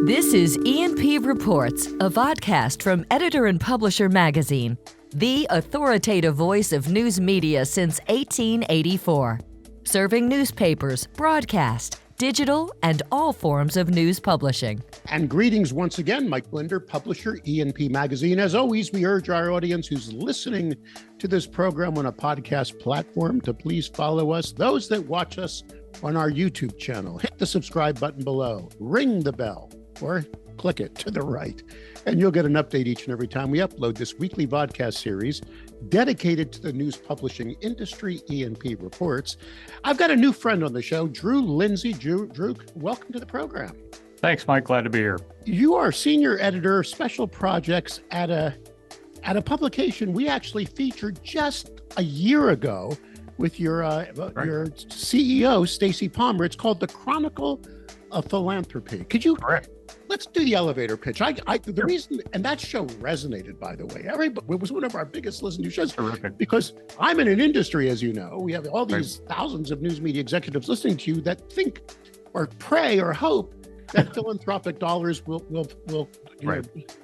This is E&P Reports, a vodcast from Editor and Publisher magazine, the authoritative voice of news media since 1884, serving newspapers, broadcast, digital, and all forms of news publishing. And greetings once again, Mike Blinder, publisher, E&P Magazine. As always, we urge our audience who's listening to this program on a podcast platform to please follow us. Those that watch us on our YouTube channel, hit the subscribe button below, ring the bell, or click it to the right, and you'll get an update each and every time we upload this weekly podcast series dedicated to the news publishing industry, E&P Reports. I've got a new friend on the show, Drew Lindsay. Drew, welcome to the program. Thanks, Mike. Glad to be here. You are senior editor, special projects at a publication we actually featured just a year ago with your CEO, Stacy Palmer. It's called the Chronicle of Philanthropy. Could you? Correct. Let's do the elevator pitch. The reason, and that show resonated, by the way. It was one of our biggest listened to shows. Terrific. Because I'm in an industry, as you know, we have all these thousands of news media executives listening to you that think or pray or hope that philanthropic dollars will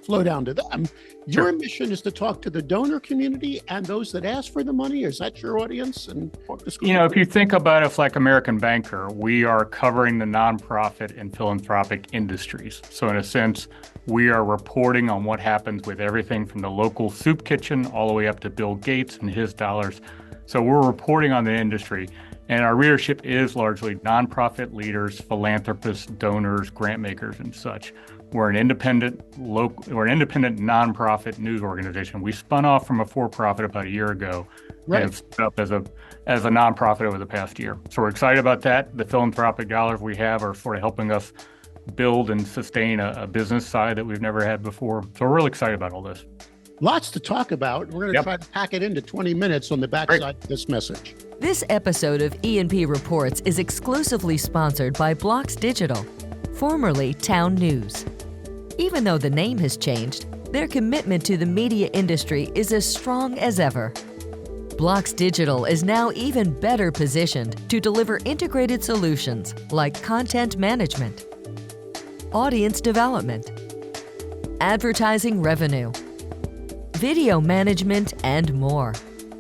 flow down to them. Sure. Your mission is to talk to the donor community and those that ask for the money. Is that your audience? And if you think about it like American Banker, we are covering the nonprofit and philanthropic industries. So in a sense, we are reporting on what happens with everything from the local soup kitchen all the way up to Bill Gates and his dollars. So we're reporting on the industry. And our readership is largely nonprofit leaders, philanthropists, donors, grant makers, and such. We're an independent nonprofit news organization. We spun off from a for-profit about a year ago and have spun up as a nonprofit over the past year. So we're excited about that. The philanthropic dollars we have are sort of helping us build and sustain a business side that we've never had before. So we're really excited about all this. Lots to talk about. We're going to try to pack it into 20 minutes on the backside of this message. This episode of E&P Reports is exclusively sponsored by Blocks Digital, formerly Town News. Even though the name has changed, their commitment to the media industry is as strong as ever. Blocks Digital is now even better positioned to deliver integrated solutions like content management, audience development, advertising revenue, video management, and more.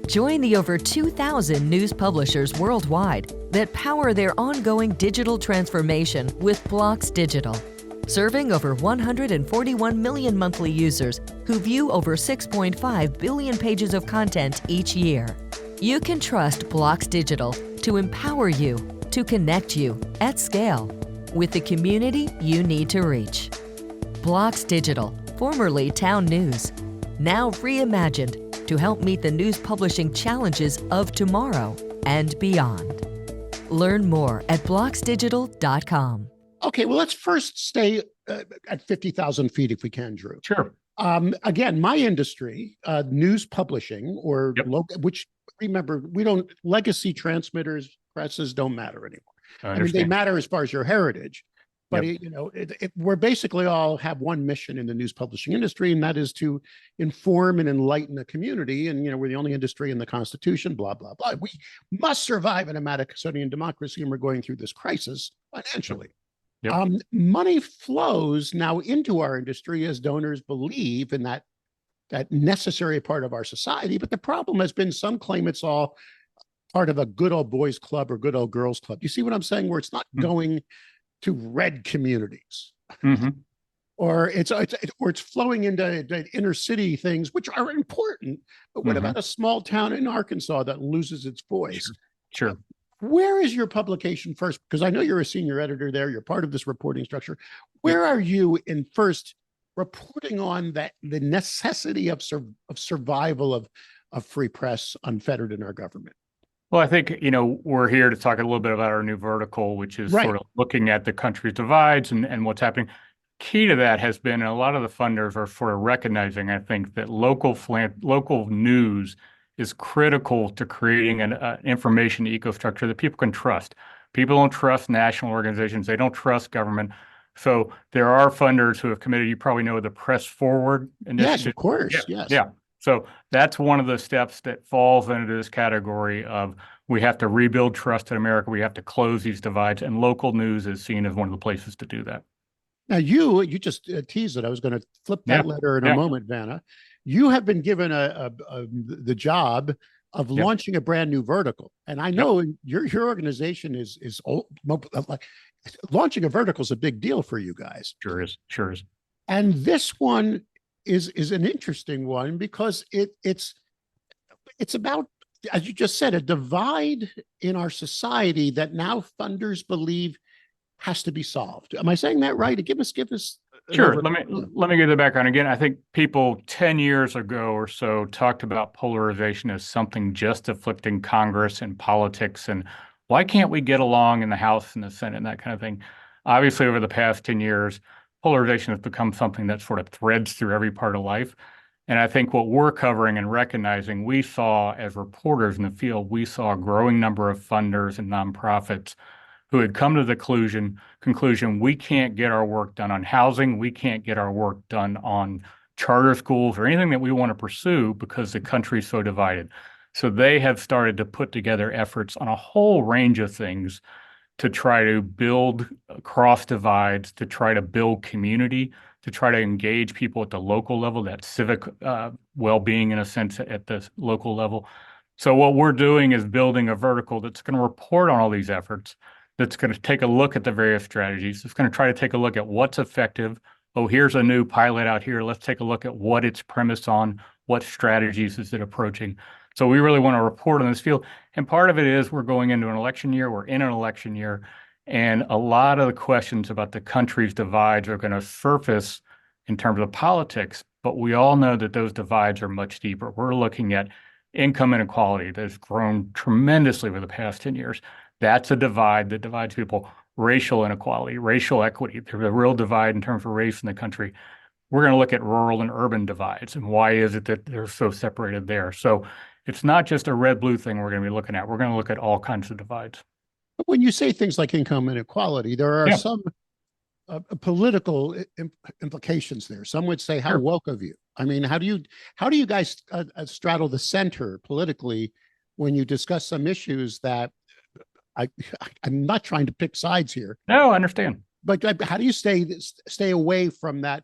Join the over 2,000 news publishers worldwide that power their ongoing digital transformation with Blocks Digital, serving over 141 million monthly users who view over 6.5 billion pages of content each year. You can trust Blocks Digital to empower you, to connect you at scale with the community you need to reach. Blocks Digital, formerly Town News, now reimagined to help meet the news publishing challenges of tomorrow and beyond. Learn more at blocksdigital.com. Okay, well, let's first stay at 50,000 feet if we can, Drew. Sure. Again, my industry, news publishing, or which, remember, legacy transmitters, presses don't matter anymore. I mean, they matter as far as your heritage. But, we're basically all have one mission in the news publishing industry, and that is to inform and enlighten the community. And, we're the only industry in the Constitution, blah, blah, blah. We must survive in a Madisonian democracy, and we're going through this crisis financially. Yep. Money flows now into our industry as donors believe in that necessary part of our society. But the problem has been some claim it's all part of a good old boys club or good old girls club. You see what I'm saying? Where it's not going to red communities, or it's flowing into inner city things, which are important. But what about a small town in Arkansas that loses its voice? Sure. Where is your publication first? Because I know you're a senior editor there. You're part of this reporting structure. Where are you in first reporting on the necessity of survival of free press unfettered in our government? Well, I think, we're here to talk a little bit about our new vertical, which is sort of looking at the country's divides and what's happening. Key to that has been, and a lot of the funders are sort of recognizing, I think, that local news is critical to creating an information ecosystem that people can trust. People don't trust national organizations. They don't trust government. So there are funders who have committed, you probably know, the Press Forward initiative. Yes, of course. Yeah. So that's one of the steps that falls into this category of we have to rebuild trust in America. We have to close these divides, and local news is seen as one of the places to do that. Now, you just teased it. I was going to flip that letter in a moment, Vanna. You have been given the job of launching a brand new vertical, and I know your organization is old, like launching a vertical is a big deal for you guys. Sure is. And this one is an interesting one because it's about, as you just said, a divide in our society that now funders believe has to be solved. Am I saying that right? Give us. Sure. Let me give the background again. I think people 10 years ago or so talked about polarization as something just afflicting Congress and politics, and why can't we get along in the House and the Senate and that kind of thing. Obviously, over the past 10 years, polarization has become something that sort of threads through every part of life. And I think what we're covering and recognizing, we saw as reporters in the field, we saw a growing number of funders and nonprofits who had come to the conclusion we can't get our work done on housing, we can't get our work done on charter schools or anything that we want to pursue because the country's so divided. So they have started to put together efforts on a whole range of things to try to build cross divides, to try to build community, to try to engage people at the local level, that civic well-being in a sense at the local level. So what we're doing is building a vertical that's going to report on all these efforts, that's going to take a look at the various strategies. It's going to try to take a look at what's effective. Oh, here's a new pilot out here. Let's take a look at what it's premised on, what strategies is it approaching. So we really want to report on this field. And part of it is we're going into an election year. We're in an election year. And a lot of the questions about the country's divides are going to surface in terms of politics. But we all know that those divides are much deeper. We're looking at income inequality that's grown tremendously over the past 10 years. That's a divide that divides people. Racial inequality, racial equity. There's a real divide in terms of race in the country. We're going to look at rural and urban divides and why is it that they're so separated there. So it's not just a red-blue thing we're going to be looking at. We're going to look at all kinds of divides. But when you say things like income inequality, there are some political implications there. Some would say, how woke of you? I mean, how do you guys straddle the center politically when you discuss some issues that I'm not trying to pick sides here. No, I understand. But how do you stay away from that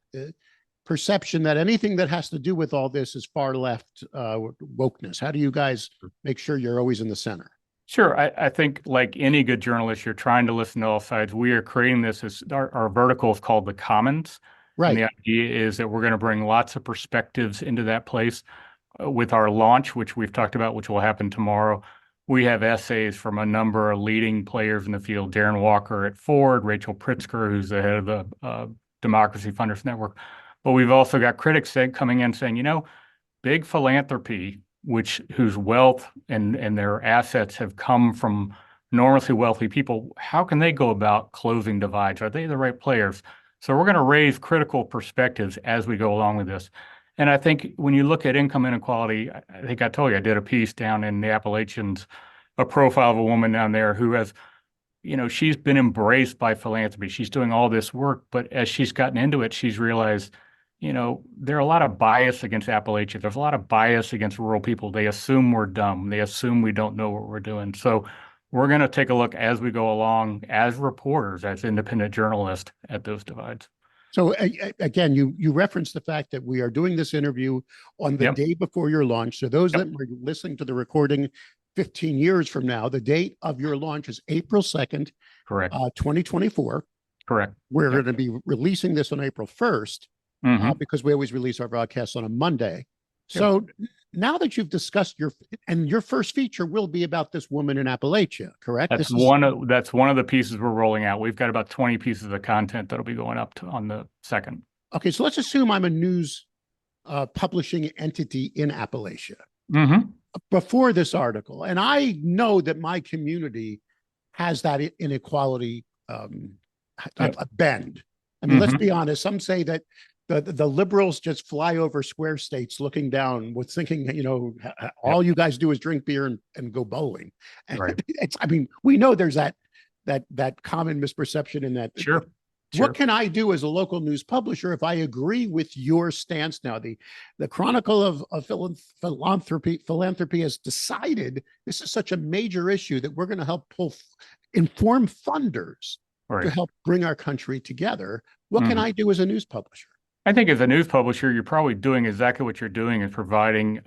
perception that anything that has to do with all this is far left wokeness? How do you guys make sure you're always in the center? Sure. I think like any good journalist, you're trying to listen to all sides. We are creating this as our vertical is called the Commons. Right. And the idea is that we're going to bring lots of perspectives into that place. With our launch, which we've talked about, which will happen tomorrow, we have essays from a number of leading players in the field, Darren Walker at Ford, Rachel Pritzker, who's the head of the Democracy Funders Network. But we've also got critics coming in saying, you know, big philanthropy, whose wealth and their assets have come from enormously wealthy people, how can they go about closing divides? Are they the right players? So we're going to raise critical perspectives as we go along with this. And I think when you look at income inequality, I think I told you I did a piece down in the Appalachians, a profile of a woman down there who has, you know, she's been embraced by philanthropy. She's doing all this work, but as she's gotten into it, she's realized, you know, there are a lot of bias against Appalachia. There's a lot of bias against rural people. They assume we're dumb. They assume we don't know what we're doing. So we're going to take a look as we go along, as reporters, as independent journalists, at those divides. So again, you referenced the fact that we are doing this interview on the day before your launch. So those that were listening to the recording 15 years from now, the date of your launch is April 2nd, correct, 2024. Correct. We're going to be releasing this on April 1st because we always release our broadcasts on a Monday. So now that you've discussed your first feature will be about this woman in Appalachia, correct? That's one of the pieces we're rolling out. We've got about 20 pieces of content that'll be going up on the 2nd. Okay, so let's assume I'm a news publishing entity in Appalachia before this article, and I know that my community has that inequality bend. I mean, let's be honest. Some say that the liberals just fly over square states looking down with thinking, you know, all you guys do is drink beer and go bowling. And I mean, we know there's that common misperception in that. Sure. What can I do as a local news publisher if I agree with your stance now? The Chronicle of Philanthropy has decided this is such a major issue that we're going to help inform funders to help bring our country together. What can I do as a news publisher? I think as a news publisher, you're probably doing exactly what you're doing, is providing,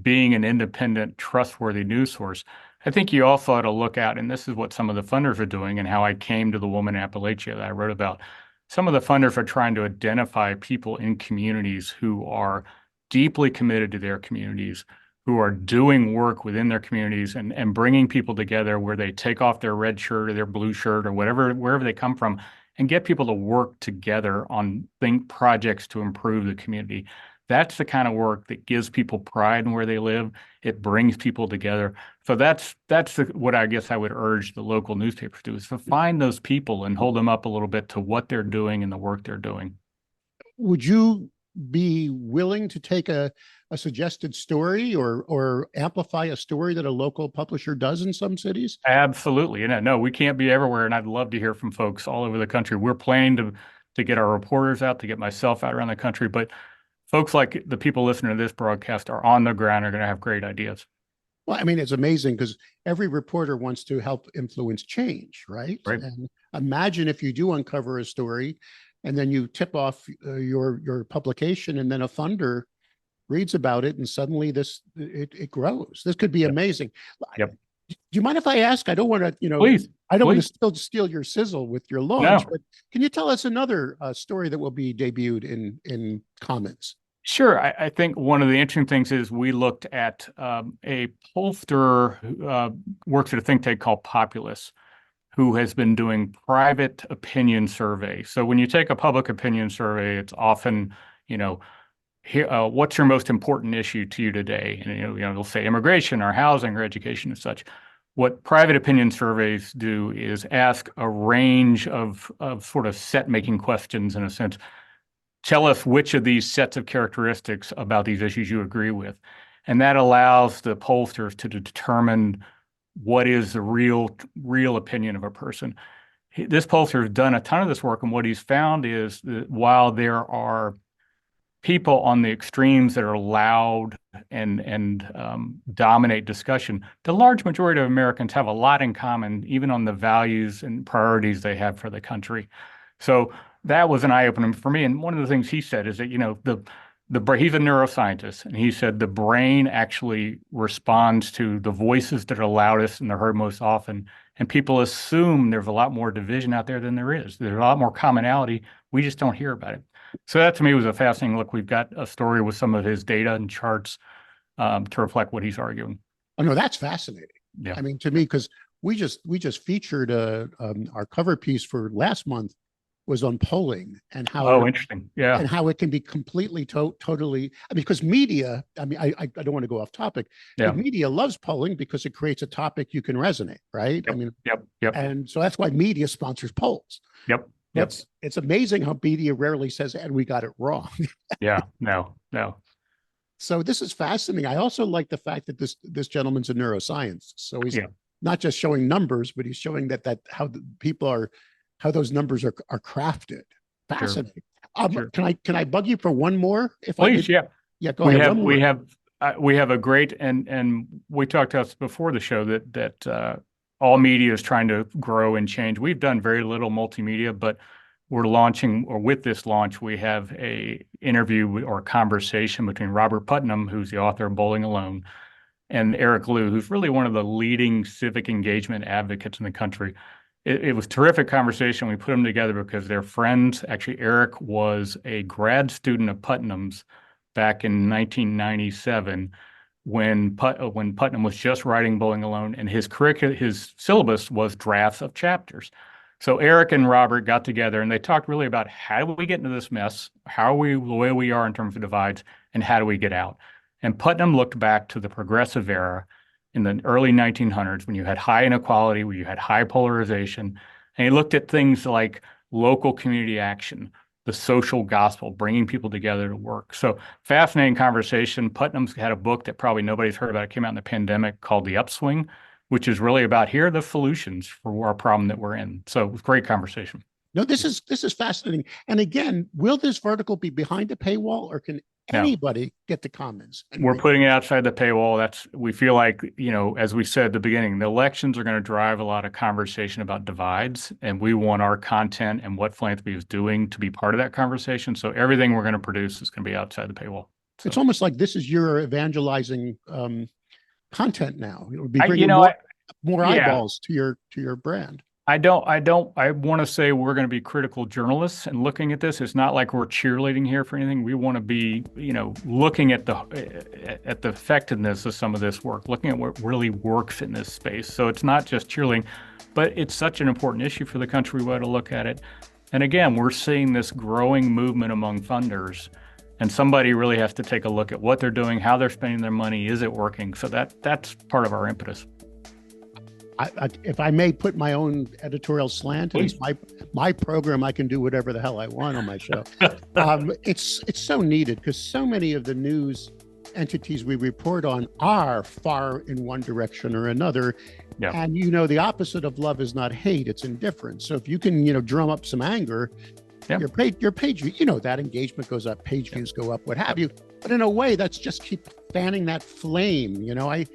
being an independent, trustworthy news source. I think you also ought to look at, and this is what some of the funders are doing and how I came to the woman in Appalachia that I wrote about. Some of the funders are trying to identify people in communities who are deeply committed to their communities, who are doing work within their communities and bringing people together where they take off their red shirt or their blue shirt or wherever they come from, and get people to work together on projects to improve the community. That's the kind of work that gives people pride in where they live. It brings people together. So that's what I guess I would urge the local newspapers to do, is to find those people and hold them up a little bit to what they're doing and the work they're doing. Would you be willing to take a suggested story or amplify a story that a local publisher does in some cities? Absolutely. No, we can't be everywhere, and I'd love to hear from folks all over the country. We're planning to get our reporters out, to get myself out around the country, but folks like the people listening to this broadcast are on the ground, are going to have great ideas. Well, I mean, it's amazing because every reporter wants to help influence change, right? Right. And imagine if you do uncover a story and then you tip off your publication, and then a funder reads about it, and suddenly it grows. This could be amazing. Yep. Do you mind if I ask? I don't want to, Please. I don't want to steal your sizzle with your launch, but can you tell us another story that will be debuted in Commons? Sure. I think one of the interesting things is we looked at a pollster who works at a think tank called Populous, who has been doing private opinion survey. So when you take a public opinion survey, it's often, what's your most important issue to you today? And they'll say immigration or housing or education and such. What private opinion surveys do is ask a range of sort of set-making questions, in a sense. Tell us which of these sets of characteristics about these issues you agree with. And that allows the pollsters to determine what is the real opinion of a person. This pollster has done a ton of this work, and what he's found is that while there are people on the extremes that are loud and dominate discussion, the large majority of Americans have a lot in common, even on the values and priorities they have for the country. So that was an eye-opener for me. And one of the things he said is that, he's a neuroscientist, and he said the brain actually responds to the voices that are loudest and they're heard most often. And people assume there's a lot more division out there than there is. There's a lot more commonality. We just don't hear about it. So that to me was a fascinating look. We've got a story with some of his data and charts to reflect what he's arguing. Oh no, that's fascinating. Yeah. I mean, to me, because we just featured our cover piece for last month was on polling and how interesting. Yeah. And how it can be completely totally, because media, I mean, I don't want to go off topic, but media loves polling because it creates a topic you can resonate, right? Yep. I mean, Yep. And so that's why media sponsors polls. Yep. It's amazing how media rarely says, and we got it wrong. Yeah, no. So this is fascinating. I also like the fact that this gentleman's a neuroscience. So he's not just showing numbers, but he's showing that how the people are, how those numbers are crafted. Fascinating. Sure. Can I bug you for one more? Please, yeah. Go ahead. We have a great, and we talked about this before the show that all media is trying to grow and change. We've done very little multimedia, but we're launching, or with this launch, we have a interview or a conversation between Robert Putnam, who's the author of Bowling Alone, and Eric Liu, who's really one of the leading civic engagement advocates in the country. It was a terrific conversation. We put them together because they're friends. Actually, Eric was a grad student of Putnam's back in 1997 when Putnam was just writing Bowling Alone, and his syllabus was drafts of chapters. So Eric and Robert got together and they talked really about how do we get into this mess, how are we the way we are in terms of divides, and how do we get out? And Putnam looked back to the progressive era in the early 1900s when you had high inequality, where you had high polarization, and he looked at things like local community action, the social gospel, bringing people together to work. So fascinating conversation. Putnam's had a book that probably nobody's heard about. It came out in the pandemic called The Upswing, which is really about here are the solutions for our problem that we're in. So it was a great conversation. No, this is fascinating. And again, will this vertical be behind a paywall, or can anybody get the comments? We're putting it outside the paywall. We feel like, as we said at the beginning, the elections are going to drive a lot of conversation about divides, and we want our content and what philanthropy is doing to be part of that conversation. So everything we're going to produce is going to be outside the paywall. So it's almost like this is your evangelizing content now. It would be bringing more eyeballs to your brand. I want to say we're going to be critical journalists and looking at this. It's not like we're cheerleading here for anything. We want to be, looking at the effectiveness of some of this work, looking at what really works in this space. So it's not just cheerleading, but it's such an important issue for the country. We ought to look at it. And again, we're seeing this growing movement among funders, and somebody really has to take a look at what they're doing, how they're spending their money. Is it working? So that's part of our impetus. If I may put my own editorial slant, and it's my program, I can do whatever the hell I want on my show. It's so needed, because so many of the news entities we report on are far in one direction or another. Yeah. And the opposite of love is not hate, it's indifference. So if you can drum up some anger, your page view, that engagement goes up, page views go up, what have you. But in a way, that's just keep fanning that flame. I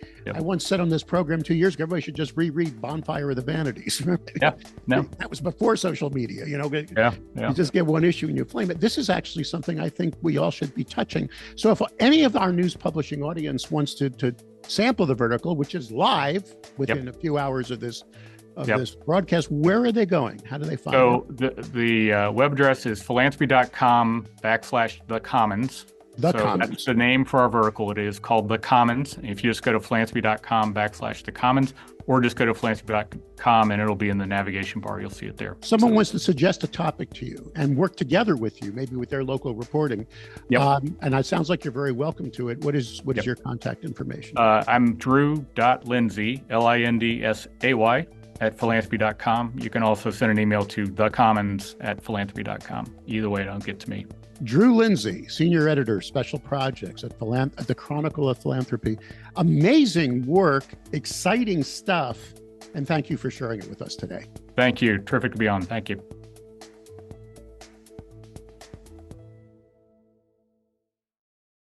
once said on this program 2 years ago, everybody should just reread Bonfire of the Vanities. That was before social media. You just get one issue and you flame it. This is actually something I think we all should be touching. So if any of our news publishing audience wants to sample the vertical, which is live within a few hours of this this broadcast, where are they going? How do they find it? The web address is philanthropy.com/thecommons. That's the name for our vertical. It is called The Commons. If you just go to philanthropy.com/thecommons, or just go to philanthropy.com and it'll be in the navigation bar, you'll see it there. Someone wants to suggest a topic to you and work together with you, maybe with their local reporting. And it sounds like you're very welcome to it. What is your contact information? I'm drew.lindsay, LINDSAY, at philanthropy.com. You can also send an email to thecommons@philanthropy.com. Either way, it'll get to me. Drew Lindsay, Senior Editor, Special Projects at the Chronicle of Philanthropy. Amazing work, exciting stuff, and thank you for sharing it with us today. Thank you. Terrific to be on. Thank you.